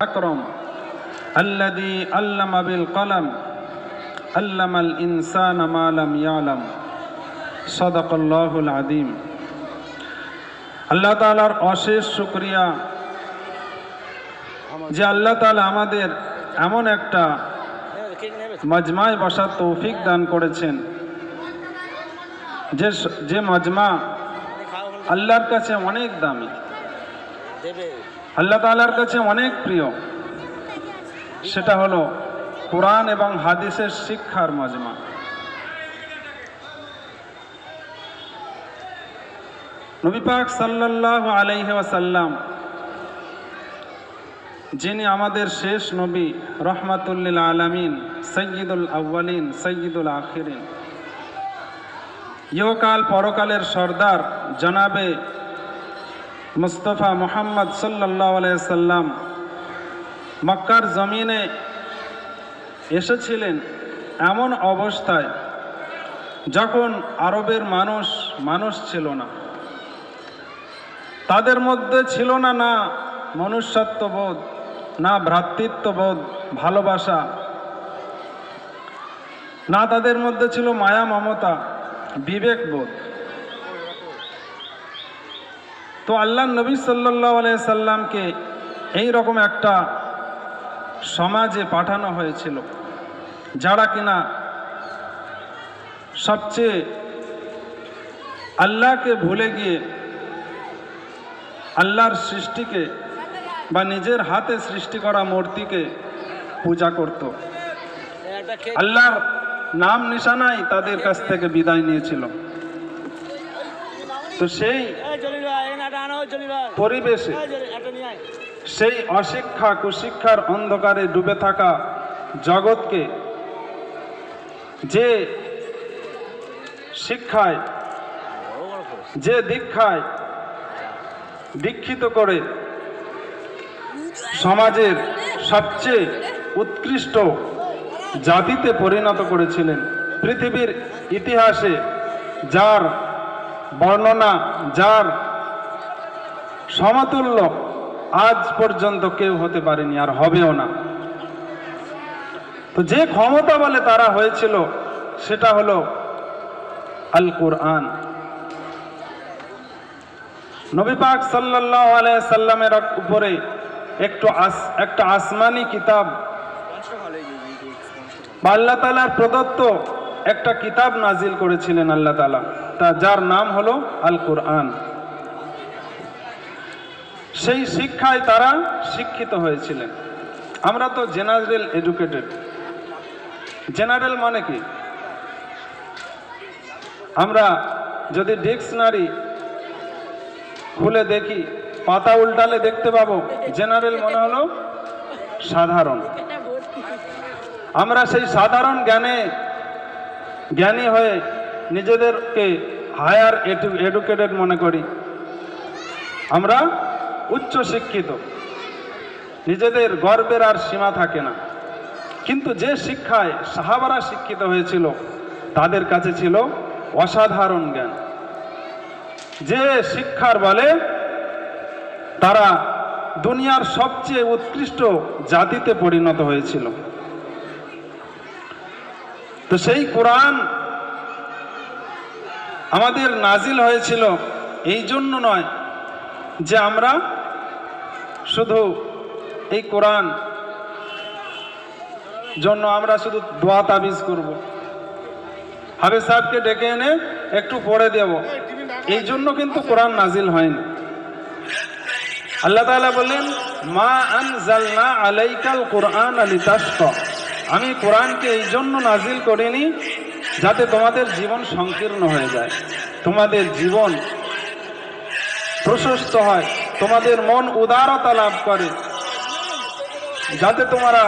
أكرم الذي علم بالقلم علم الإنسان ما لم يعلم صدق الله العظيم। আল্লাহ তাআলার অশেষ শুকরিয়া যে আল্লাহ তাআলা আমাদের এমন একটা মাজমায় বসার তৌফিক দান করেছেন যে মাজমা আল্লাহর কাছে অনেক দামি, আল্লাহ তাআলার কাছে অনেক প্রিয়। সেটা হলো কোরআন এবং হাদিসের শিক্ষার মাজমা। নবী পাক সাল্লাল্লাহু আলাইহি ওয়াসাল্লাম, যিনি আমাদের শেষ নবী, রহমাতুল লিল আলামিন, সাইয়্যিদুল আউয়ালিন সাইয়্যিদুল আখিরিন, ইহকাল পরকালের সর্দার জনাবে মুস্তাফা মুহাম্মদ সাল্লাল্লাহু আলাইহি সাল্লাম মক্কার জমিনে এসেছিলেন এমন অবস্থায় যখন আরবের মানুষ ছিল না। তাদের মধ্যে ছিল না মনুষ্যত্ববোধ, না ভ্রাতৃত্ববোধ, ভালোবাসা, না তাদের মধ্যে ছিল মায়া, মমতা, বিবেকবোধ। তো আল্লাহ নবী সাল্লাল্লাহু আলাইহি সাল্লামকে এই রকম একটা সমাজে পাঠানো হয়েছিল যারা কিনা সবচেয়ে আল্লাহকে ভুলে গিয়ে আল্লাহর সৃষ্টিকে বা নিজের হাতে সৃষ্টি করা মূর্তিকে পূজা করত। আল্লাহর নাম নিশানাই তাদের কাছ থেকে বিদায় নিয়েছিল। তো সেই পরিবেশে, সেই অশিক্ষা কুশিক্ষার অন্ধকারে ডুবে থাকা জগৎকে যে শিক্ষায়, যে দীক্ষায় দীক্ষিত করে সমাজের সবচেয়ে উৎকৃষ্ট জাতিতে পরিণত করেছিলেন, পৃথিবীর ইতিহাসে যার বর্ণনা, যার সমতুল্য আজ পর্যন্ত কেউ হতে পারেনি, আর হবেও না। তো যে ক্ষমতা বলে তারা হয়েছিল সেটা হলো আল কোরআন। নবী পাক সাল্লাল্লাহু আলাইহি সাল্লামের উপরে একটা আসমানি কিতাব বা আল্লাহ তাআলার প্রদত্ত একটা কিতাব নাজিল করেছিলেন আল্লাহ তাআলা, যার নাম হলো আল কোরআন। সেই শিক্ষায় তারা শিক্ষিত হয়েছিলেন। আমরা তো জেনারেল এডুকেটেড। জেনারেল মানে কি? আমরা যদি ডিকশনারি খুলে দেখি, পাতা উল্টালে দেখতে পাবো জেনারেল মনে হলো সাধারণ। আমরা সেই সাধারণ জ্ঞানী হয়ে নিজেদেরকে হায়ার এডুকেটেড মনে করি, আমরা উচ্চ শিক্ষিত, নিজেদের গর্বের আর সীমা থাকে না। কিন্তু যে শিক্ষায় সাহাবারা শিক্ষিত হয়েছিল তাদের কাছে ছিল অসাধারণ জ্ঞান। যে শিক্ষার বলে তারা দুনিয়ার সবচেয়ে উৎকৃষ্ট জাতিতে পরিণত হয়েছিল। তো সেই কোরআন আমাদের নাজিল হয়েছিল এই জন্য নয় যে আমরা শুধু এই কোরআন জন্য আমরা শুধু দোয়া তাবিজ করব, হাফেজ সাহেবকে ডেকে এনে একটু পড়ে দেব, এই জন্য কিন্তু কোরআন নাজিল হয়নি। আল্লাহ তাআলা বললেন, মা আনজালনা আলাইকাল কোরআন লিতাশকা, আমি কোরআনকে এই জন্য নাজিল করিনি যাতে তোমাদের জীবন সংকীর্ণ হয়ে যায়, তোমাদের জীবন প্রশস্ত হয়, তোমাদের মন উদারতা লাভ করে, যাতে তোমরা